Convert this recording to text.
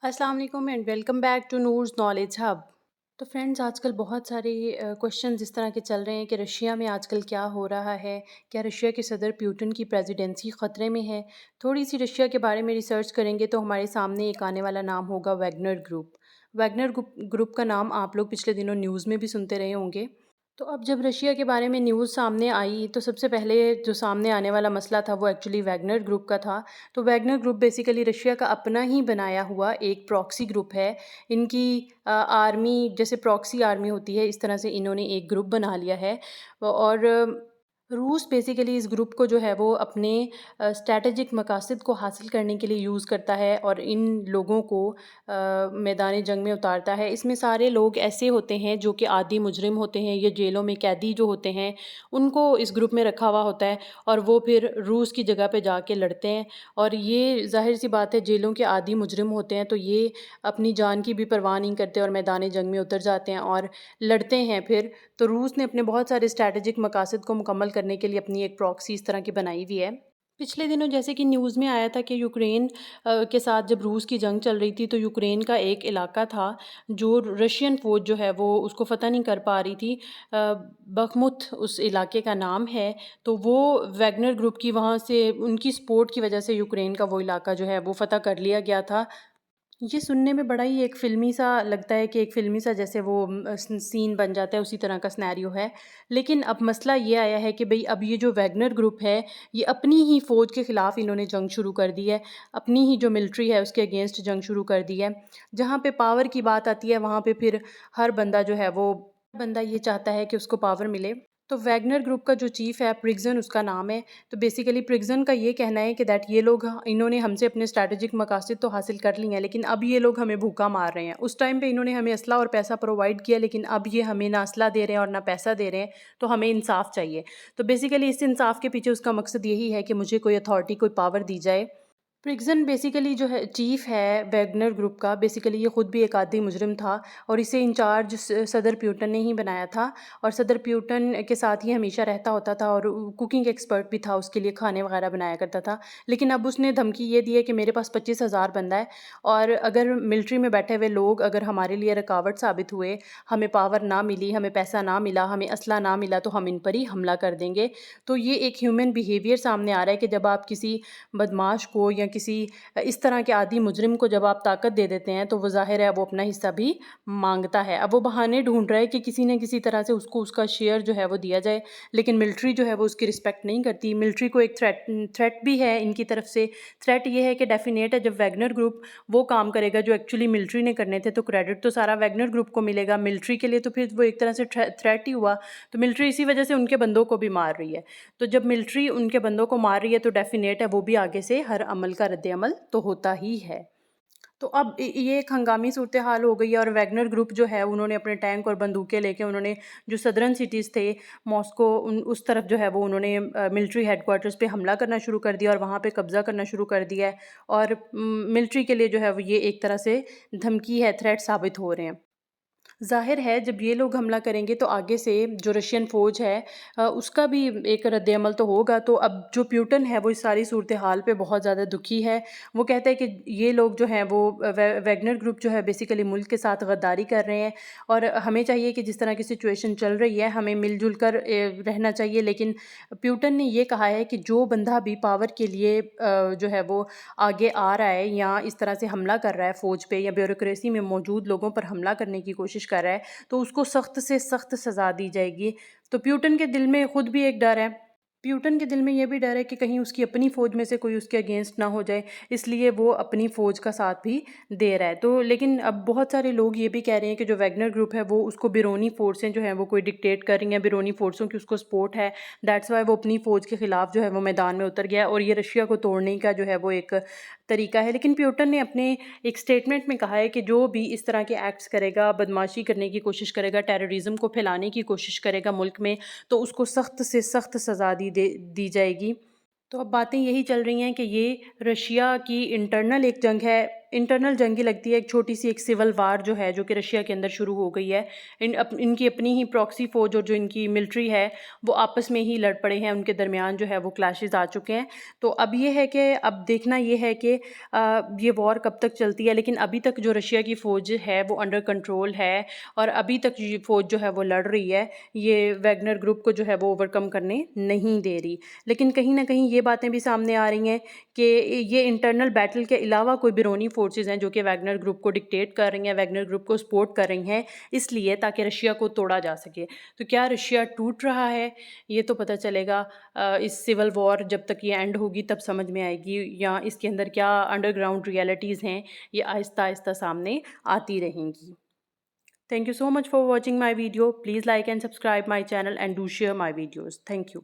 السلام علیکم and welcome back to Noor's knowledge hub. تو فرینڈز، آج کل بہت سارے کوشچنز اس طرح کے چل رہے ہیں کہ رشیا میں آج کل کیا ہو رہا ہے، کیا رشیا کے صدر پیوٹن کی پریزیڈنسی خطرے میں ہے۔ تھوڑی سی رشیا کے بارے میں ریسرچ کریں گے تو ہمارے سامنے ایک آنے والا نام ہوگا ویگنر گروپ۔ ویگنر گروپ کا نام آپ لوگ پچھلے دنوں نیوز میں بھی سنتے رہے ہوں گے۔ تو اب جب رشیا کے بارے میں نیوز سامنے آئی تو سب سے پہلے جو سامنے آنے والا مسئلہ تھا وہ ایکچولی ویگنر گروپ کا تھا۔ تو ویگنر گروپ بیسیکلی رشیا کا اپنا ہی بنایا ہوا ایک پراکسی گروپ ہے۔ ان کی آرمی جیسے پراکسی آرمی ہوتی ہے، اس طرح سے انہوں نے ایک گروپ بنا لیا ہے۔ اور روس بیسیکلی اس گروپ کو جو ہے وہ اپنے اسٹریٹجک مقاصد کو حاصل کرنے کے لیے یوز کرتا ہے اور ان لوگوں کو میدان جنگ میں اتارتا ہے۔ اس میں سارے لوگ ایسے ہوتے ہیں جو کہ عادی مجرم ہوتے ہیں یا جیلوں میں قیدی جو ہوتے ہیں، ان کو اس گروپ میں رکھا ہوا ہوتا ہے اور وہ پھر روس کی جگہ پہ جا کے لڑتے ہیں۔ اور یہ ظاہر سی بات ہے، جیلوں کے عادی مجرم ہوتے ہیں تو یہ اپنی جان کی بھی پرواہ نہیں کرتے اور میدان جنگ میں اتر جاتے ہیں اور لڑتے ہیں پھر۔ تو روس نے اپنے بہت سارے اسٹریٹجک مقاصد کو مکمل کرنے کے لیے اپنی ایک پراکسی اس طرح کی بنائی ہوئی ہے۔ پچھلے دنوں جیسے کہ نیوز میں آیا تھا کہ یوکرین کے ساتھ جب روس کی جنگ چل رہی تھی تو یوکرین کا ایک علاقہ تھا جو رشین فوج جو ہے وہ اس کو فتح نہیں کر پا رہی تھی۔ بخمت اس علاقے کا نام ہے۔ تو وہ ویگنر گروپ کی وہاں سے ان کی سپورٹ کی وجہ سے یوکرین کا وہ علاقہ جو ہے وہ فتح کر لیا گیا تھا۔ یہ سننے میں بڑا ہی ایک فلمی سا لگتا ہے کہ ایک فلمی سا جیسے وہ سین بن جاتا ہے، اسی طرح کا سنیریو ہے۔ لیکن اب مسئلہ یہ آیا ہے کہ بھئی اب یہ جو ویگنر گروپ ہے یہ اپنی ہی فوج کے خلاف انہوں نے جنگ شروع کر دی ہے، اپنی ہی جو ملٹری ہے اس کے اگینسٹ جنگ شروع کر دی ہے۔ جہاں پہ پاور کی بات آتی ہے وہاں پہ پھر ہر بندہ جو ہے وہ بندہ یہ چاہتا ہے کہ اس کو پاور ملے۔ تو ویگنر گروپ کا جو چیف ہے پرگزن اس کا نام ہے۔ تو بیسیکلی پرگزن کا یہ کہنا ہے کہ یہ لوگ انہوں نے ہم سے اپنے اسٹریٹجک مقاصد تو حاصل کر لی ہیں لیکن اب یہ لوگ ہمیں بھوکا مار رہے ہیں۔ اس ٹائم پہ انہوں نے ہمیں اسلحہ اور پیسہ پرووائڈ کیا لیکن اب یہ ہمیں نہ اسلحہ دے رہے ہیں اور نہ پیسہ دے رہے ہیں، تو ہمیں انصاف چاہیے۔ تو بیسیکلی اس انصاف کے پیچھے اس کا مقصد یہی ہے کہ مجھے کوئی اتھارٹی، کوئی پاور دی جائے۔ پرگزن بیسیکلی جو ہے چیف ہے ویگنر گروپ کا، بیسیکلی یہ خود بھی ایک عادی مجرم تھا اور اسے انچارج صدر پیوٹن نے ہی بنایا تھا اور صدر پیوٹن کے ساتھ ہی ہمیشہ رہتا ہوتا تھا اور کوکنگ ایکسپرٹ بھی تھا، اس کے لیے کھانے وغیرہ بنایا کرتا تھا۔ لیکن اب اس نے دھمکی یہ دی ہے کہ میرے پاس 25,000 بندہ ہے اور اگر ملٹری میں بیٹھے ہوئے لوگ اگر ہمارے لیے رکاوٹ ثابت ہوئے، ہمیں پاور نہ ملی، ہمیں پیسہ نہ ملا، ہمیں اسلحہ نہ ملا تو ہم ان پر ہی حملہ کر دیں گے۔ تو یہ ایک ہیومن بیہیویئر سامنے آ رہا ہے کہ جب آپ کسی بدماش کو یا کسی اس طرح کے عادی مجرم کو جب آپ طاقت دے دیتے ہیں تو وہ ظاہر ہے وہ اپنا حصہ بھی مانگتا ہے۔ اب وہ بہانے ڈھونڈ رہا ہے کہ کسی نہ کسی طرح سے اس کو اس کا شیئر جو ہے وہ دیا جائے، لیکن ملٹری جو ہے وہ اس کی رسپیکٹ نہیں کرتی۔ ملٹری کو ایک تھریٹ بھی ہے ان کی طرف سے۔ تھریٹ یہ ہے کہ ڈیفینیٹ ہے جب ویگنر گروپ وہ کام کرے گا جو ایکچولی ملٹری نے کرنے تھے تو کریڈٹ تو سارا ویگنر گروپ کو ملے گا، ملٹری کے لیے تو پھر وہ ایک طرح سے تھریٹ ہی ہوا۔ تو ملٹری اسی وجہ سے ان کے بندوں کو بھی مار رہی ہے۔ تو جب ملٹری ان کے بندوں کو مار رہی ہے تو ڈیفینیٹ ہے وہ بھی آگے سے ہر عمل کا رد عمل تو ہوتا ہی ہے۔ تو اب یہ ایک ہنگامی صورتحال ہو گئی ہے اور ویگنر گروپ جو ہے انہوں نے اپنے ٹینک اور بندوقیں لے کے انہوں نے جو سدرن سٹیز تھے ماسکو، اس طرف جو ہے وہ انہوں نے ملٹری ہیڈ کوارٹرز پہ حملہ کرنا شروع کر دیا اور وہاں پہ قبضہ کرنا شروع کر دیا ہے۔ اور ملٹری کے لیے جو ہے وہ یہ ایک طرح سے دھمکی ہے، تھریٹ ثابت ہو رہے ہیں۔ ظاہر ہے جب یہ لوگ حملہ کریں گے تو آگے سے جو رشین فوج ہے اس کا بھی ایک رد عمل تو ہوگا۔ تو اب جو پیوٹن ہے وہ اس ساری صورتحال پہ بہت زیادہ دکھی ہے۔ وہ کہتا ہے کہ یہ لوگ جو ہیں وہ ویگنر گروپ جو ہے بیسیکلی ملک کے ساتھ غداری کر رہے ہیں اور ہمیں چاہیے کہ جس طرح کی سچویشن چل رہی ہے ہمیں مل جل کر رہنا چاہیے۔ لیکن پیوٹن نے یہ کہا ہے کہ جو بندہ بھی پاور کے لیے جو ہے وہ آگے آ رہا ہے یا اس طرح سے حملہ کر رہا ہے فوج پہ یا بیوروکریسی میں موجود لوگوں پر حملہ کرنے کی کوشش کر رہا ہے تو اس کو سخت سے سخت سزا دی جائے گی۔ تو پیوٹن کے دل میں خود بھی ایک ڈر ہے، پیوٹن کے دل میں یہ بھی ڈر ہے کہ کہیں اس کی اپنی فوج میں سے کوئی اس کے اگینسٹ نہ ہو جائے، اس لیے وہ اپنی فوج کا ساتھ بھی دے رہا ہے۔ تو لیکن اب بہت سارے لوگ یہ بھی کہہ رہے ہیں کہ جو ویگنر گروپ ہے وہ اس کو بیرونی فورسیں جو ہیں وہ کوئی ڈکٹیٹ کر رہی ہیں، بیرونی فورسوں کی اس کو سپورٹ ہے، دیٹس وائی وہ اپنی فوج کے خلاف جو ہے وہ میدان میں اتر گیا اور یہ رشیا کو توڑنے کا جو ہے وہ ایک طریقہ ہے۔ لیکن پیوٹن نے اپنے ایک سٹیٹمنٹ میں کہا ہے کہ جو بھی اس طرح کے ایکٹس کرے گا، بدماشی کرنے کی کوشش کرے گا، ٹیررزم کو پھیلانے کی کوشش کرے گا ملک میں، تو اس کو سخت سے سخت سزا دی جائے گی۔ تو اب باتیں یہی چل رہی ہیں کہ یہ رشیا کی انٹرنل ایک جنگ ہے انٹرنل جنگی لگتی ہے، ایک چھوٹی سی ایک سول وار جو ہے جو کہ رشیا کے اندر شروع ہو گئی ہے. ان کی اپنی ہی پراکسی فوج اور جو ان کی ملٹری ہے وہ آپس میں ہی لڑ پڑے ہیں، ان کے درمیان جو ہے وہ کلیشز آ چکے ہیں. تو اب یہ ہے کہ اب دیکھنا یہ ہے کہ یہ وار کب تک چلتی ہے، لیکن ابھی تک جو رشیا کی فوج ہے وہ انڈر کنٹرول ہے اور ابھی تک یہ فوج جو ہے وہ لڑ رہی ہے، یہ ویگنر گروپ کو جو ہے وہ اوور کم کرنے نہیں دے رہی. لیکن کہیں نہ کہیں یہ باتیں بھی سامنے آ رہی ہیں کہ یہ انٹرنل بیٹل کے علاوہ کوئی بیرونی فورسز ہیں جو کہ ویگنر گروپ کو ڈکٹیٹ کر رہی ہیں، ویگنر گروپ کو سپورٹ کر رہی ہیں، اس لیے تاکہ رشیا کو توڑا جا سکے. تو کیا رشیا ٹوٹ رہا ہے؟ یہ تو پتہ چلے گا اس سول وار جب تک یہ اینڈ ہوگی تب سمجھ میں آئے گی، یا اس کے اندر کیا انڈر گراؤنڈ ریئلٹیز ہیں یہ آہستہ آہستہ سامنے آتی رہیں گی. Thank you so much for watching my video. Please like and subscribe my channel and do share my videos. Thank you.